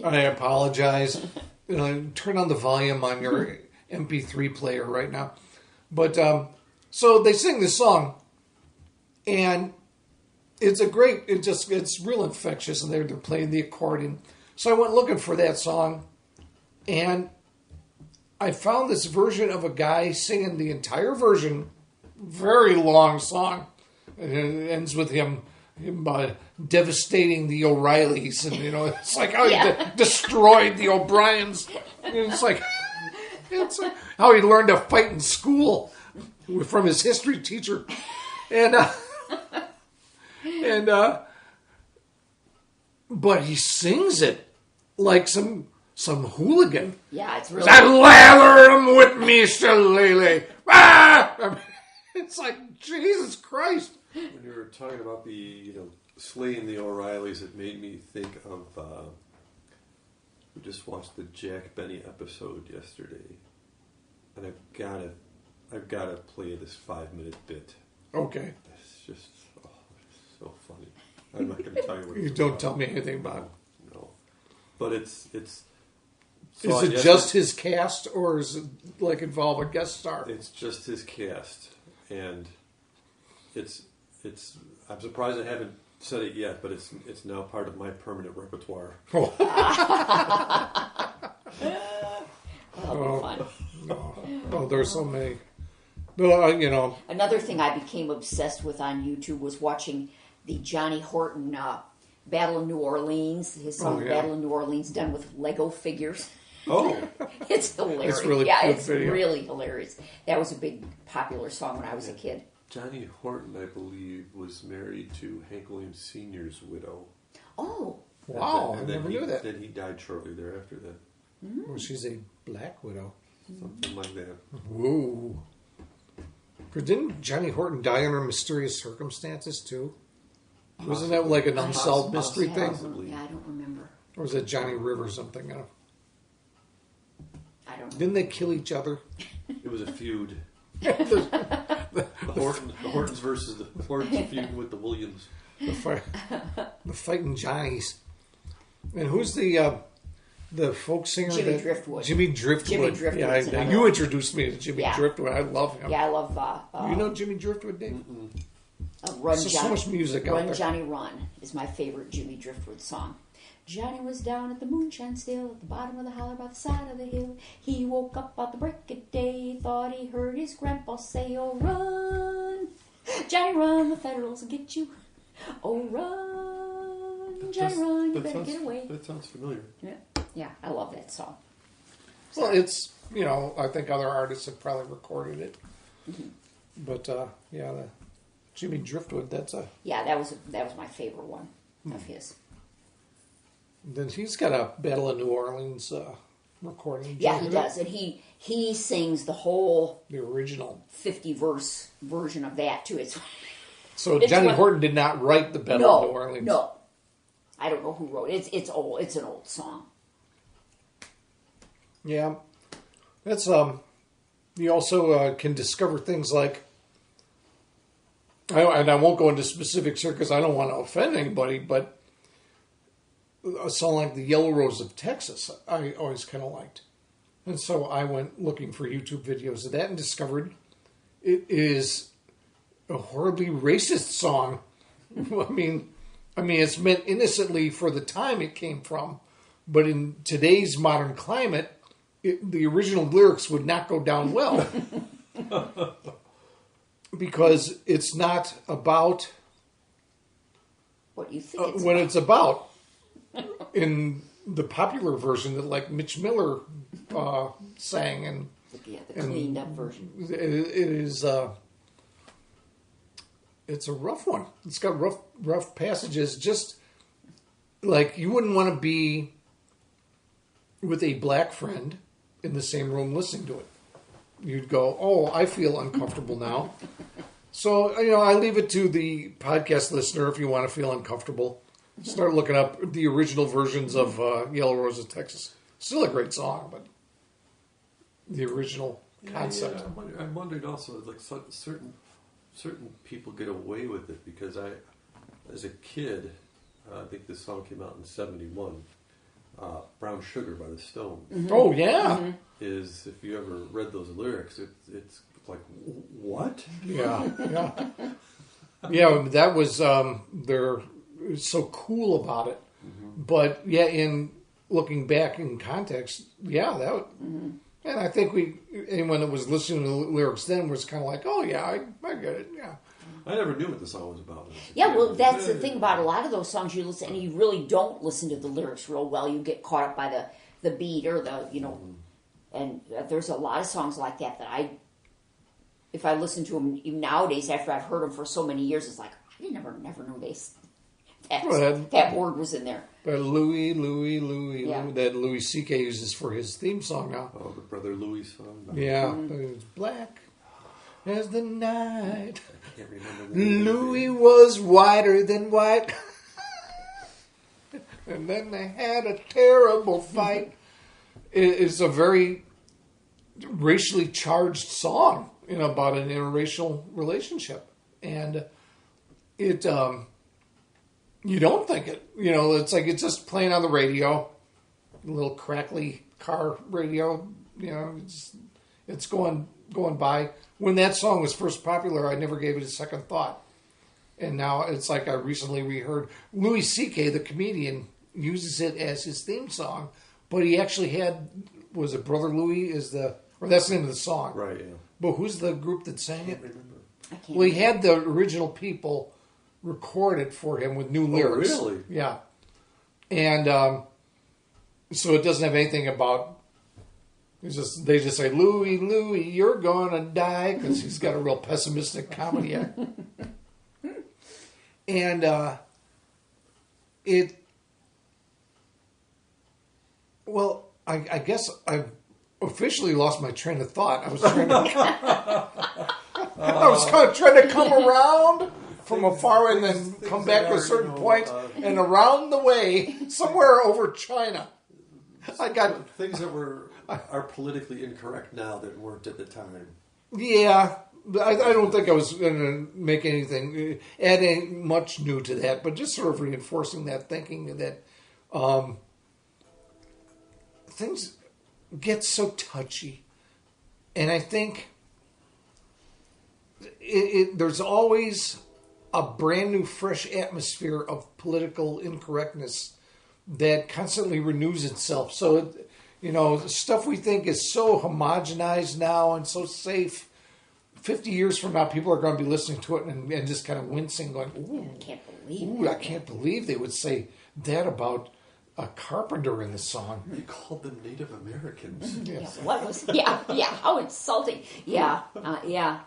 I apologize. Turn on the volume on your MP3 player right now. But so they sing this song, and it's real infectious, and they're playing the accordion. So I went looking for that song, and I found this version of a guy singing the entire version, very long song, and it ends with him devastating the O'Reillys, and it's like how he destroyed the O'Briens. And it's like how he learned to fight in school from his history teacher, but he sings it like some hooligan. Yeah, it's really. I lather him with me, shillelagh. Ah! I mean, it's like Jesus Christ. When you were talking about the slaying the O'Reillys, it made me think of. We just watched the Jack Benny episode yesterday, and I've gotta play this 5-minute bit. Okay. It's just it's so funny. I'm not going to tell you what you don't about. Tell me anything about it. No. But it's. Is it just his cast, or is it like involve a guest star? It's just his cast, and it's. I'm surprised I haven't said it yet, but it's now part of my permanent repertoire. Oh, fun. Oh, there's so many. Well, Another thing I became obsessed with on YouTube was watching the Johnny Horton Battle of New Orleans. His song Battle of New Orleans done with Lego figures. Oh, it's hilarious. It's really it's video. Really hilarious. That was a big popular song when I was a kid. Johnny Horton, I believe, was married to Hank Williams Sr.'s widow. Oh. Wow, I never knew that. Then he died shortly thereafter then. Mm-hmm. Well, she's a black widow. Something like that. Whoa. But didn't Johnny Horton die under mysterious circumstances, too? Possibly. Wasn't that like an unsolved mystery thing? Possibly. Yeah, I don't remember. Or was that Johnny Rivers something? I don't know. Didn't they kill each other? It was a feud. The Hortons versus the Hortons feuding with the Williams. The fighting Johnnies. And who's the folk singer? Jimmy Driftwood. Jimmy Driftwood. Yeah, you introduced me to Jimmy Driftwood. I love him. Yeah, I love... you know Jimmy Driftwood, Dave? Run There's Johnny, so much music out Run there. Johnny Run is my favorite Jimmy Driftwood song. Johnny was down at the moonshine still, at the bottom of the holler by the side of the hill. He woke up at the break of day, thought he heard his grandpa say, "Oh, run, Johnny, run, the federals will get you. Oh, run, Johnny, run, you better get away." That sounds familiar. Yeah, I love that song. Well, it's, I think other artists have probably recorded it. Mm-hmm. But, the Jimmy Driftwood, that's a... Yeah, that was my favorite one of his. Then he's got a Battle of New Orleans recording. Yeah, he does. And he sings the whole... The original. 50-verse version of that, too. So Johnny Horton did not write the Battle of New Orleans? No. I don't know who wrote it. It's old. It's an old song. Yeah. That's, you also can discover things like... And I won't go into specifics here because I don't want to offend anybody, but... A song like The Yellow Rose of Texas, I always kind of liked. And so I went looking for YouTube videos of that and discovered it is a horribly racist song. I mean, it's meant innocently for the time it came from, but in today's modern climate, the original lyrics would not go down well. Because it's not about... What you think it's it's about. In the popular version that like Mitch Miller sang and the cleaned up version. It is it's a rough one. It's got rough passages. Just like you wouldn't want to be with a black friend in the same room listening to it. You'd go, "Oh, I feel uncomfortable now." So I leave it to the podcast listener if you want to feel uncomfortable. Start looking up the original versions of Yellow Rose of Texas. Still a great song, but the original concept. Yeah. I wondered also, like certain people get away with it because as a kid, I think this song came out in '71. Brown Sugar by the Stones. Mm-hmm. Oh, yeah. Is, if you ever read those lyrics, it's like, what? Yeah, yeah. Yeah, that was, they're so cool about it. But, yeah, in looking back in context, yeah, that and I think anyone that was listening to the lyrics then was kind of like, oh, yeah, I get it, yeah. I never knew what the song was about. Yeah, well, that's the thing about a lot of those songs you listen, and you really don't listen to the lyrics real well. You get caught up by the beat or and there's a lot of songs like that if I listen to them even nowadays after I've heard them for so many years, it's like, I never knew that word was in there. But Louis, Yeah. that Louis C.K. uses for his theme song now. Oh, the Brother Louis song? Yeah, it's black as the night. I can't remember the name. Louis was whiter than white. And then they had a terrible fight. It's a very racially charged song, about an interracial relationship. And it, you don't think it. It's like it's just playing on the radio, a little crackly car radio. It's going by. When that song was first popular, I never gave it a second thought. And now it's like I recently reheard Louis C.K., the comedian, uses it as his theme song, but he actually was it Brother Louis or that's the name of the song. Right, yeah. But who's the group that sang it? I can't remember. Well, he had the original people record it for him with new lyrics. Oh, really? Yeah. And so it doesn't have anything about... They just say, Louis, you're gonna die, because he's got a real pessimistic comedy act. And I guess I've officially lost my train of thought. I was trying to, I was kind of trying to come around from afar and then come back to a certain point, and around the way, somewhere over China, I got things that are politically incorrect now that weren't at the time. Yeah, I don't think I was going to make anything, adding much new to that, but just sort of reinforcing that thinking that things get so touchy. And I think there's always a brand new, fresh atmosphere of political incorrectness that constantly renews itself. So, stuff we think is so homogenized now and so safe, 50 years from now, people are going to be listening to it and just kind of wincing, going, ooh, I can't believe they would say that about a carpenter in the song. They called them Native Americans. Yes. How insulting. Yeah. Yeah.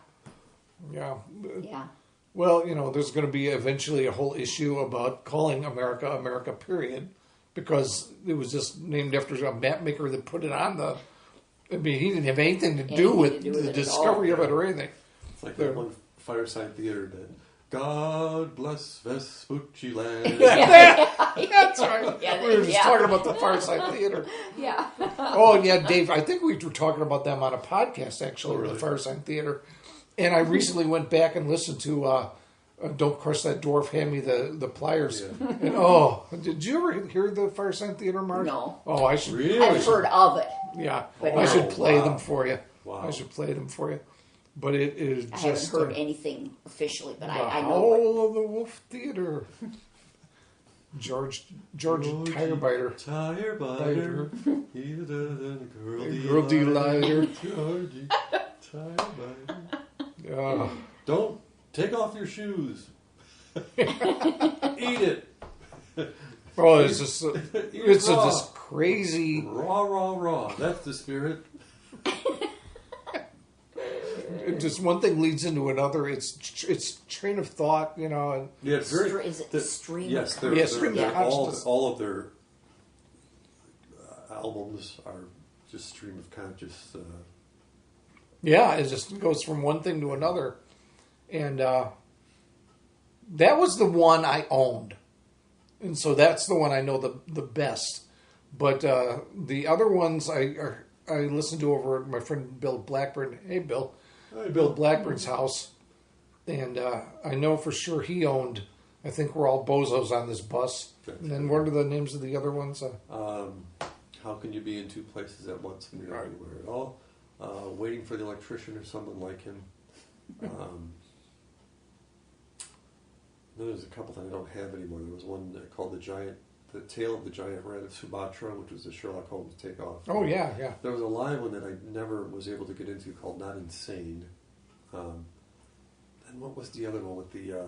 Well, there's going to be eventually a whole issue about calling America, America, period, because it was just named after a map maker that put it on the... I mean, he didn't have anything to do with the discovery of it or anything. It's like that one Fireside Theater that, God bless Vespucci land. That's right. We were just talking about the Fireside Theater. Yeah. Oh, yeah, Dave, I think we were talking about them on a podcast, actually, really? The Fireside Theater. And I recently went back and listened to Don't Crush That Dwarf, Hand Me the Pliers. Yeah. And did you ever hear the Fireside Theater, Marge? No. Oh, I should. Really? I've heard of it. Yeah. But I should play wow. them for you. Wow. I should play them for you. But it is I just... haven't heard anything officially, but I know. Howl of the Wolf Theater. Georgie Tirebinder. Tirebinder. He's a Girl delighter. Georgie Tirebinder. Don't take off your shoes. Eat it. Oh, it's just this crazy... Raw. That's the spirit. Just one thing leads into another. It's train of thought, And, Yeah, it's very... Is it stream? Yes, stream of consciousness. all of their albums are just stream of conscious... Yeah, it just goes from one thing to another. And that was the one I owned. And so that's the one I know the best. But the other ones I listened to over at my friend Bill Blackburn. Hey, Bill. Hey, Bill Blackburn's house. And I know for sure he owned, I think we're all bozos on this bus. And then what are the names of the other ones? How can you be in two places at once when you're everywhere at all? Waiting for the electrician or someone like him. There's a couple that I don't have anymore. There was one called The Tale of the Giant Rat of Sumatra, which was a Sherlock Holmes takeoff. Oh, yeah, yeah. There was a live one that I never was able to get into called Not Insane. And what was the other one with the...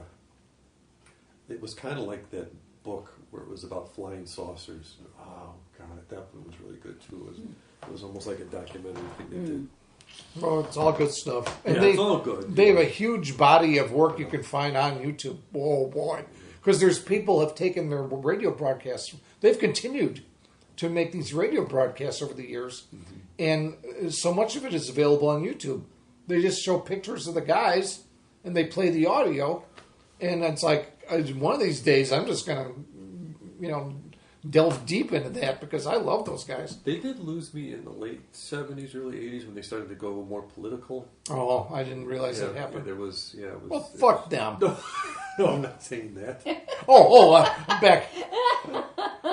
it was kind of like that book where it was about flying saucers. Oh, God, that one was really good, too. It was almost like a documentary thing they did. Oh, it's all good stuff. And it's all good. They have a huge body of work you can find on YouTube. Oh, boy. Because there's people have taken their radio broadcasts. They've continued to make these radio broadcasts over the years. And so much of it is available on YouTube. They just show pictures of the guys, and they play the audio. And it's like, one of these days, I'm just going to, delve deep into that because I love those guys. They did lose me in the late 70s, early 80s when they started to go more political. Oh, I didn't realize that happened. There was, it was... Well, fuck them. No, I'm not saying that. I'm back.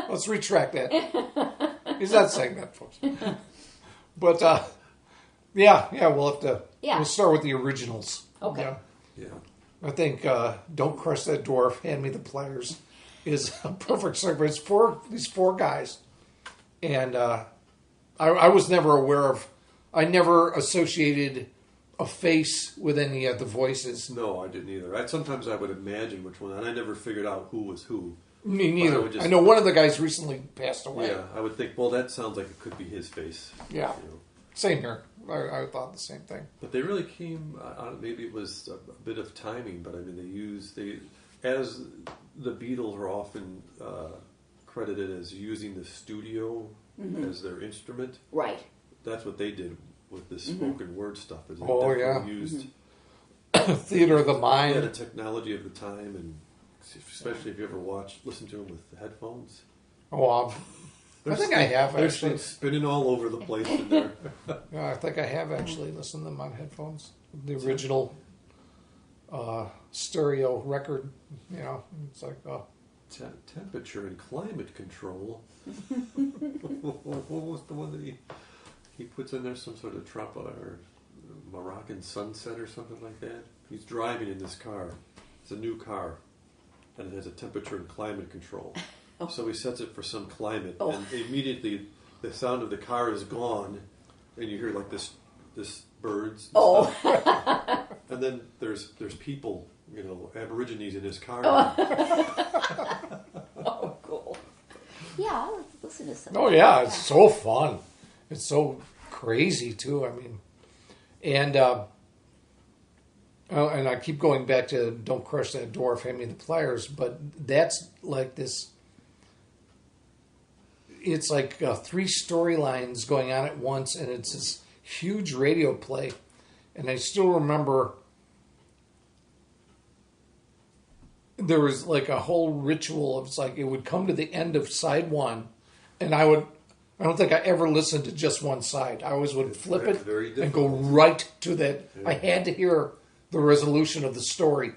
Let's retract that. He's not saying that, folks. But, we'll have to... Yeah. We'll start with the originals. Okay. Yeah. I think Don't Crush That Dwarf, Hand Me the Pliers is a perfect song. But it's these four guys. And I was never aware of... I never associated a face with any of the voices. No, I didn't either. Sometimes I would imagine which one, and I never figured out who was who. Me neither. I know one of the guys recently passed away. Yeah, I would think, well, that sounds like it could be his face. Yeah. Same here. I thought the same thing. But they really came, maybe it was a bit of timing, but I mean, as the Beatles are often credited as using the studio as their instrument. Right. That's what they did with this spoken word stuff. Is they used theater of the mind. Yeah, the technology of the time, and especially if you ever listen to them with headphones. Oh, I think I have actually. They're spinning all over the place in there. Yeah, I think I have actually listened to them on headphones. The original stereo record, it's like... Temperature and climate control. What was the one that he puts in there? Some sort of tropical or Moroccan sunset or something like that? He's driving in this car. It's a new car. And it has a temperature and climate control. Oh. So he sets it for some climate, and immediately the sound of the car is gone, and you hear like this birds. And stuff. And then there's people, Aborigines in his car. Oh, cool. Yeah, I'll listen to some. Oh yeah, it's so fun. It's so crazy too. I mean, and I keep going back to Don't Crush That Dwarf, Hand Me the Pliers, but that's like this. It's like 3 storylines going on at once, and it's this huge radio play. And I still remember there was like a whole ritual of, it's like it would come to the end of side 1, and I don't think I ever listened to just one side. I always would flip it and go right to that. Yeah. I had to hear the resolution of the story.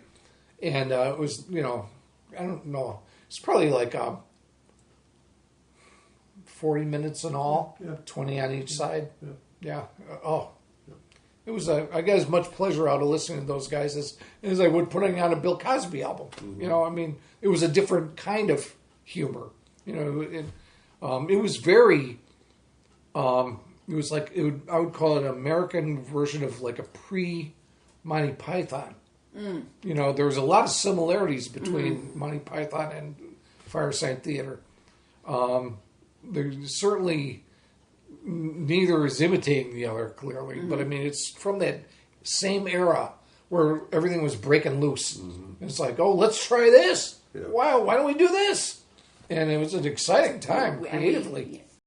And it was, I don't know. It's probably like 40 minutes in all, 20 on each side. Yeah. It was, I got as much pleasure out of listening to those guys as I would putting on a Bill Cosby album. Mm-hmm. It was a different kind of humor. It was very, it was like, I would call it an American version of like a pre-Monty Python. Mm. There was a lot of similarities between Monty Python and Fireside Theater. There's certainly neither is imitating the other, clearly, but I mean, it's from that same era where everything was breaking loose. Mm-hmm. It's like, let's try this. Yeah. Wow, why don't we do this? And it was an exciting time creatively.